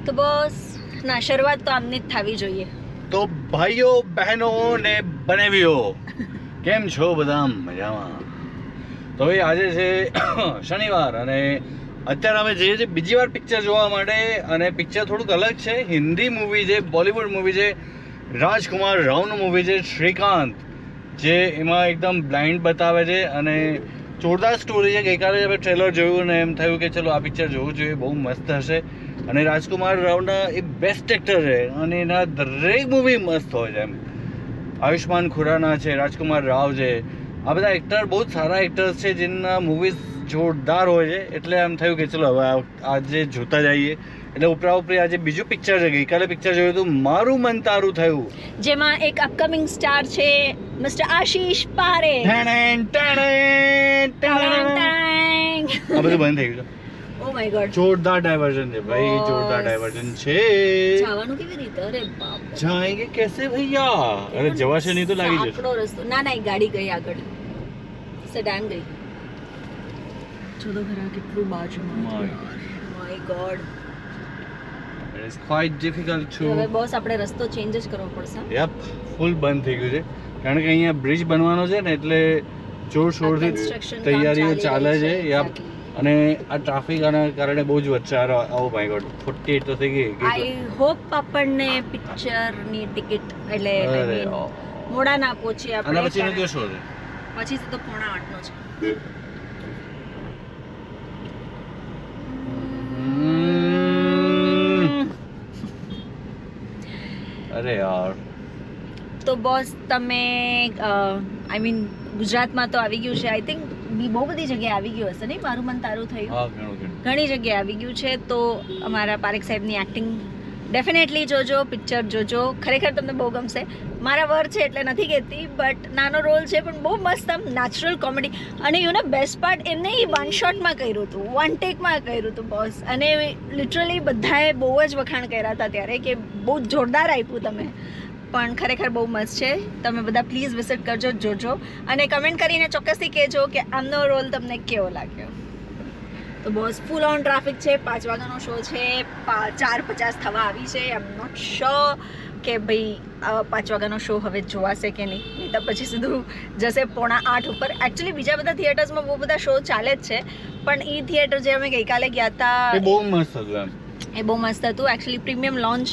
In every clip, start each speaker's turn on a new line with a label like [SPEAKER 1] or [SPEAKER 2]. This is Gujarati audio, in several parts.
[SPEAKER 1] તો બોસ ના શરૂઆત તો આમની જ થવી જોઈએ.
[SPEAKER 2] તો ભાઈઓ બહેનો ને બનેવીઓ કેમ છો બધા મજામાં? તો ભાઈ આજે છે શનિવાર અને અત્યારે અમે જઈએ છીએ બીજી વાર પિક્ચર જોવા માટે અને પિક્ચર થોડુંક અલગ છે. હિન્દી મૂવી છે, બોલિવૂડ મૂવી છે, રાજકુમાર રાવનું મૂવી છે શ્રીકાંત, જે એમાં એકદમ બ્લાઇન્ડ બતાવે છે અને જોરદાર સ્ટોરી છે. ગઈકાલે અમે ટ્રેલર જોયું ને એમ થયું કે ચલો આ પિક્ચર જોવું જોઈએ, બહુ મસ્ત હશે. અને રાજકુમાર રાવના એ બેસ્ટ એક્ટર છે અને એના દરેક મૂવી મસ્ત હોય છે. એમ આયુષ્માન ખુરાના છે, રાજકુમાર રાવ છે, આ બધા એક્ટર બહુ જ સારા એક્ટર્સ છે જેના મૂવીઝ જોરદાર હોય છે. એટલે એમ થયું કે ચલો હવે આજે જોતા જઈએ. એટલે ઉપરી આજે બીજું પિક્ચર છે. ગઈકાલે પિક્ચર જોયું હતું મારું મન તારું થયું,
[SPEAKER 1] જેમાં એક અપકમિંગ સ્ટાર છે મિસ્ટર આશીષ પારેખ.
[SPEAKER 2] આ બધું બંધ થઈ ગયું.
[SPEAKER 1] ઓ માય ગોડ,
[SPEAKER 2] જોરદાર ડાયવર્ઝન છે ભાઈ, જોરદાર ડાયવર્ઝન છે.
[SPEAKER 1] જવાનું કેવી રીતે? અરે બાપ,
[SPEAKER 2] જાયેંગે કેસે ભૈયા? અરે જવાશે નહીં તો લાગી જશે.
[SPEAKER 1] આપણો રસ્તો ના ના, એક ગાડી ગઈ આગળ, સેડાન ગઈ. જો તો ખરા કેટલું બાજુમાં. My God,
[SPEAKER 2] It is quite difficult to.
[SPEAKER 1] હવે બોસ આપણે રસ્તો ચેન્જ જ કરવો પડશે.
[SPEAKER 2] યપ, ફૂલ બંધ થઈ ગયું છે કારણ કે અહીંયા બ્રિજ બનવાનો છે ને, એટલે જોરશોરથી
[SPEAKER 1] construction કામ
[SPEAKER 2] તૈયારીઓ ચાલે
[SPEAKER 1] ચાલી
[SPEAKER 2] છે.
[SPEAKER 1] રહી છે.
[SPEAKER 2] યપ, અને આ ટ્રાફિક આના કારણે બહુ જ વચ્ચે ઓ માય ગોડ 48 તો થઈ ગઈ.
[SPEAKER 1] આઈ હોપ આપણને પિક્ચરની ટિકિટ એટલે I
[SPEAKER 2] અરે
[SPEAKER 1] mean, મોડા ના પહોંચીએ
[SPEAKER 2] આના
[SPEAKER 1] આપણે.
[SPEAKER 2] પછીનો કયો શો છે?
[SPEAKER 1] પછી તો 7:45 નો છે.
[SPEAKER 2] અરે યાર,
[SPEAKER 1] તો બોસ તમે આઈ મીન ગુજરાતમાં તો આવી ગયું છે. આઈ થિંક બહુ બધી જગ્યાએ આવી ગયું હશે નહીં? મારું મન તારું થયું
[SPEAKER 2] હા ઘણું
[SPEAKER 1] ઘણી જગ્યાએ આવી ગયું છે. તો અમારા પારેખ સાહેબની એક્ટિંગ ડેફિનેટલી જોજો, પિક્ચર જોજો, ખરેખર તમને બહુ ગમશે. મારા વર છે એટલે નથી કહેતી, બટ નાનો રોલ છે પણ બહુ મસ્ત આમ નેચરલ કોમેડી. અને યુ નો બેસ્ટ પાર્ટ એમને એ વન શોટમાં કર્યું હતું, વન ટેકમાં કર્યું હતું બોસ. અને લિટરલી બધાએ બહુ જ વખાણ કર્યા હતા ત્યારે કે બહુ જોરદાર આપ્યું તમે. પણ ખરેખર બહુ મસ્ત છે. તમે બધા પ્લીઝ વિઝિટ કરજો, જોજો અને કમેન્ટ કરીને ચોક્કસથી કહેજો કે આમનો રોલ તમને કેવો લાગ્યો. તો બોસ ફૂલ ઓન ટ્રાફિક છે. 5 વાગ્યાનો શો છે, 4:50 થવા આવી છે. આઈ એમ નોટ શ્યોર કે ભાઈ 5 વાગ્યાનો શો હવે જોવાશે કે નહીં તો પછી સીધું જશે 7:45 ઉપર. એકચ્યુઅલી બીજા બધા થિયેટર્સમાં બહુ બધા શો ચાલે જ છે, પણ એ થિયેટર જે અમે ગઈકાલે ગયા હતા
[SPEAKER 2] એ બહુ મસ્ત હતું. એમ
[SPEAKER 1] એ બહુ મસ્ત હતું. Actually premium launch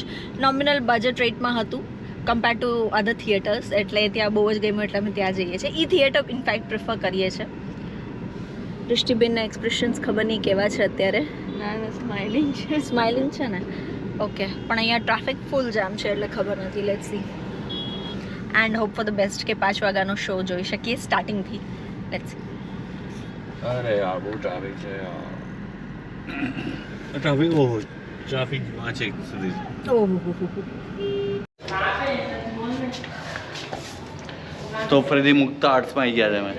[SPEAKER 1] nominal budget રેટમાં હતું કમ્પેર ટુ અધર થિયેટર્સ, એટલે ત્યાં બહુ જ ગમ્યું એટલે અમે ત્યાં જઈએ છીએ. એ થિયેટર ઇનફેક્ટ પ્રિફર કરીએ છીએ. દૃષ્ટિબેનના એક્સપ્રેશન્સ ખબર નહીં કેવા છે અત્યારે. સ્માઇલિંગ છે, સ્માઇલિંગ છે ને? ઓકે, પણ અહીંયા ટ્રાફિક ફૂલ જામ છે એટલે ખબર નથી. Let's see and hope for the best કે 5 વાગ્યાનો શો જોઈ શકીએ સ્ટાર્ટિંગથી. Let's see.
[SPEAKER 2] અરે યાર બહુ ટ્રાફિક છે યાર. ટ્રાફિક ઓહો, ટ્રાફિક આ છે સુધી. તો ફરીથી મુક્ત આર્ટ્સમાં આવી ગયા છે અમે.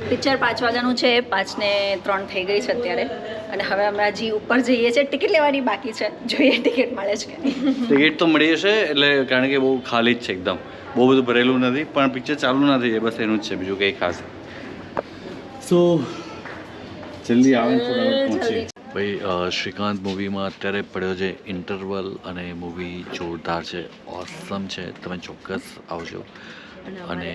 [SPEAKER 1] પિક્ચર 5 વાગ્યાનું છે, 5:03 થઈ ગઈ છે અત્યારે. અને હવે અમે હજી ઉપર જઈએ છીએ, ટિકિટ લેવાની બાકી છે. જોઈએ ટિકિટ મળે છે કે નહીં.
[SPEAKER 2] ટિકિટ તો મળી જશે, એટલે કારણ કે બહુ ખાલી જ છે એકદમ, બહુ બધું ભરેલું નથી. પણ પિક્ચર ચાલુ ના થઈ જાય બસ એનું જ છે, બીજું કંઈ ખાસ. સો જલ્દી આવે થોડા પહોંચીએ. ભાઈ શ્રીકાંત મૂવીમાં અત્યારે પડ્યો છે ઇન્ટરવલ અને મૂવી જોરદાર છે, ઓસમ છે. તમે ચોક્કસ આવજો. અને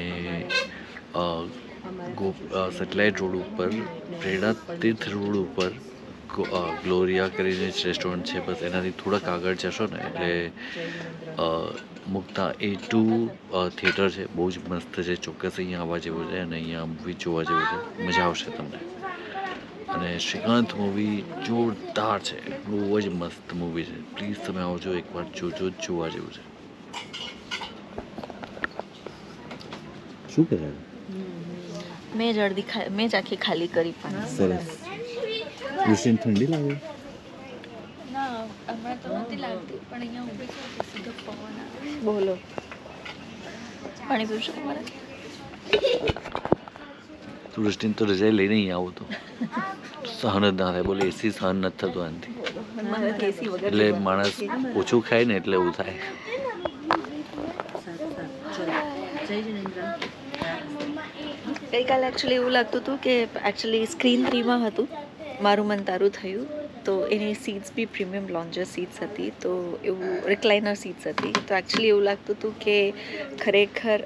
[SPEAKER 2] સેટેલાઇટ રોડ ઉપર, પ્રેરણા તીર્થ રોડ ઉપર ગ્લોરિયા કરીને જ રેસ્ટોરન્ટ છે. બસ એનાથી થોડાક આગળ જશો ને એટલે મુક્તા A2 થિયેટર છે, બહુ જ મસ્ત છે. ચોક્કસ અહીંયા આવવા જેવું છે અને અહીંયા મૂવી જોવા જેવું છે, મજા આવશે તમને. અને શ્રીકાંત મૂવી જોરદાર છે, બહુ જ મસ્ત મૂવી છે. પ્લીઝ તમે આવજો, એકવાર જોજો, જોવા જેવું છે. શું કરે?
[SPEAKER 1] મેં જ આખી ખાલી કરી પણ.
[SPEAKER 2] સરસ. ઋષિને ઠંડી લાગે?
[SPEAKER 1] ના હમણાં તો નથી લાગતી, પણ અહીંયા ઊભી છું તો સીધો પવન આવે. બોલો, પાણી પીવું છું તમારે?
[SPEAKER 2] તું ઋષિને તો રજાઈ લઈને અહીં આવું તો સહન જ ના થાય. બોલે એસી સહન નથી થતું આનાથી. એટલે માણસ ઓછું ખાય ને એટલે એવું થાય.
[SPEAKER 1] ગઈકાલે એકચ્યુઅલી એવું લાગતું હતું કે એકચ્યુઅલી સ્ક્રીન 3માં હતું મારું મન તારું થયું, તો એની સીટ્સ બી પ્રીમિયમ લોન્જર સીટ્સ હતી, તો એવું રિક્લાઇનર સીટ્સ હતી. તો એકચ્યુઅલી એવું લાગતું હતું કે ખરેખર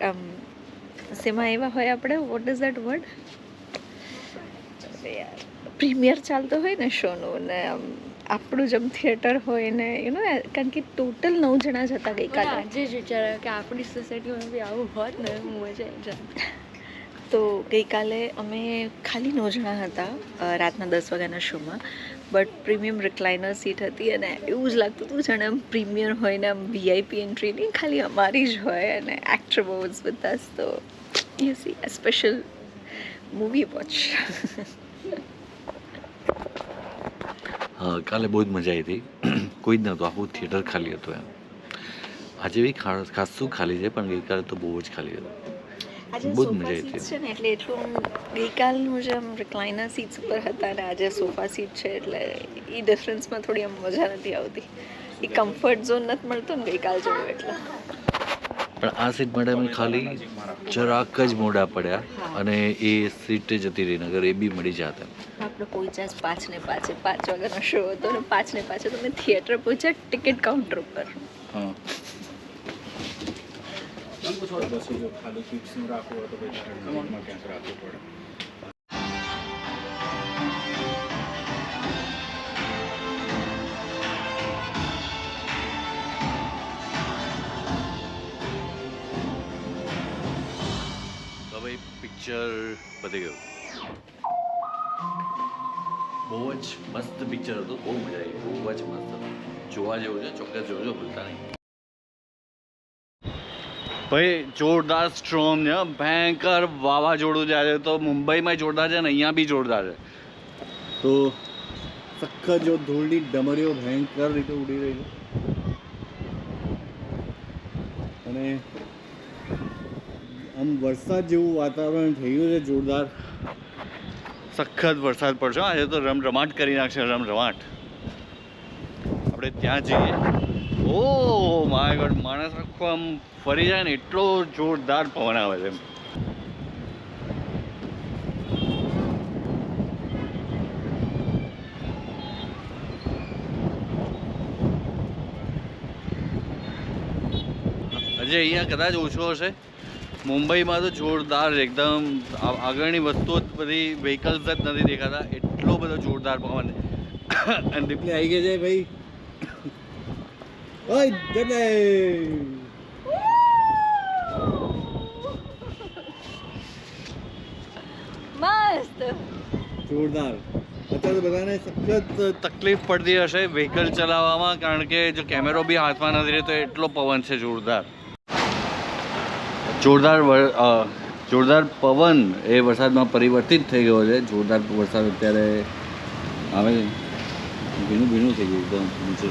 [SPEAKER 1] શેમાં એવા હોય આપણે, વોટ ઇઝ દેટ વર્ડ, યાર, પ્રીમિયર ચાલતો હોય ને શોનું, ને આપણું જેમ થિયેટર હોય ને કારણ કે ટોટલ 9 જણા જ હતા ગઈકાલે.
[SPEAKER 3] આજે જ વિચાર્યું કે આપણી સોસાયટીમાં બી આવું હોત ને મજા આવી જાય.
[SPEAKER 1] તો ગઈકાલે અમે ખાલી 9 જણા હતા રાતના 10 વાગ્યાના શોમાં, બટ પ્રીમિયમ રિક્લાઇનર સીટ હતી અને એવું જ લાગતું હતું જાણે આમ પ્રીમિયર હોય ને આમ VIP એન્ટ્રી નહીં, ખાલી અમારી જ હોય અને એક્ટર બહુ જ બધા. તો you C a special movie watch.
[SPEAKER 2] કાલે બહુ જ મજા આવી હતી. કોઈ જ નહોતું, આખું થિયેટર ખાલી હતું એમ. આજે બી ખાસું ખાલી છે, પણ ગઈકાલે તો બહુ જ ખાલી હતું.
[SPEAKER 1] આજે
[SPEAKER 2] બહુ જ
[SPEAKER 1] સોફા
[SPEAKER 2] મજા આવી
[SPEAKER 1] સીટ્સ
[SPEAKER 2] હતી.
[SPEAKER 1] છે ને એટલે એટલું ગઈકાલનું જે આમ રિક્લાઇનર સીટ્સ ઉપર હતા અને આજે સોફા સીટ છે એટલે એ ડિફરન્સમાં થોડી આમ મજા નથી આવતી. એ કમ્ફર્ટ ઝોન નથી મળતો ને ગઈકાલ જેવો એટલે.
[SPEAKER 2] પણ આ સીટ માટે અમે ખાલી જરાક જ મોડા પડ્યા અને એ સીટ જતી રહી, નગર એ બી મળી જાત.
[SPEAKER 1] આપણે પહોંચ્યા જ 5 ને 5 વાગ્યાનો શો હતો ને 5 ને 5 તમે થિયેટર પહોંચ્યા ટિકિટ કાઉન્ટર ઉપર.
[SPEAKER 2] હા,
[SPEAKER 4] પછી જો ખાલી ફિક્સનું રાખવું હોય તો પછી ટ્રેનમાં ક્યાંક રાખવું પડે.
[SPEAKER 2] તો ભાઈ પિક્ચર પતી ગયું. બહુ જ મસ્ત પિક્ચર હતું, બહુ મજા આવી, બહુ જ મસ્ત હતું. જોવા જેવું છે, ચોક્કસ જોજો, ભૂલતા નહીં. ભાઈ જોરદાર સ્ટ્રોમ છે, ભયંકર વાવાઝોડું છે આજે. તો મુંબઈમાં જોરદાર છે ને અહીંયા બી જોરદાર છે. તો સખત જો ધૂળની ડમરીઓ ભયંકર રીતે ઉડી રહી છે અને આમ વરસાદ જેવું વાતાવરણ થઈ ગયું છે જોરદાર. સખત વરસાદ પડશે આજે તો, રમરમાટ કરી નાખશે, રમરમાટ. આપણે ત્યાં જઈએ. ઓ માય ગોડ, માણસ આખો આમ ફરી જાય ને એટલો જોરદાર પવન આવે છે એમ. હજી અહીંયા કદાચ ઓછો હશે, મુંબઈમાં તો જોરદાર એકદમ આગળની વસ્તુઓ જ બધી વ્હીકલ્સ જ નથી દેખાતા, એટલો બધો જોરદાર પવન. અને રિપ્લે આવી ગઈ છે ભાઈ. ઓય જલે
[SPEAKER 1] મસ્ત
[SPEAKER 2] જોરદાર. અત્યારે બધાને સખત તકલીફ પડતી હશે વ્હીકલ ચલાવવામાં, કારણ કે જો કેમેરો બી હાથમાં નથી રહેતો એટલો પવન છે જોરદાર. જોરદાર પવન એ વરસાદમાં પરિવર્તિત થઈ ગયો છે. જોરદાર વરસાદ અત્યારે આવે છે, ભીનું ભીનું થઈ ગયું એકદમ નીચે,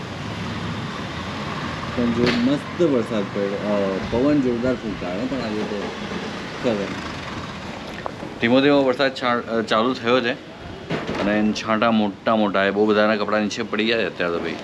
[SPEAKER 2] પણ જો મસ્ત વરસાદ પડ્યો, પવન જોરદાર ફૂંકાયો. પણ આજે તો ખરે ધીમો ધીમો વરસાદ ચાલુ થયો છે અને છાંટા મોટા મોટા એ બહુ બધાના કપડાં નીચે પડી ગયા છે અત્યારે તો ભાઈ.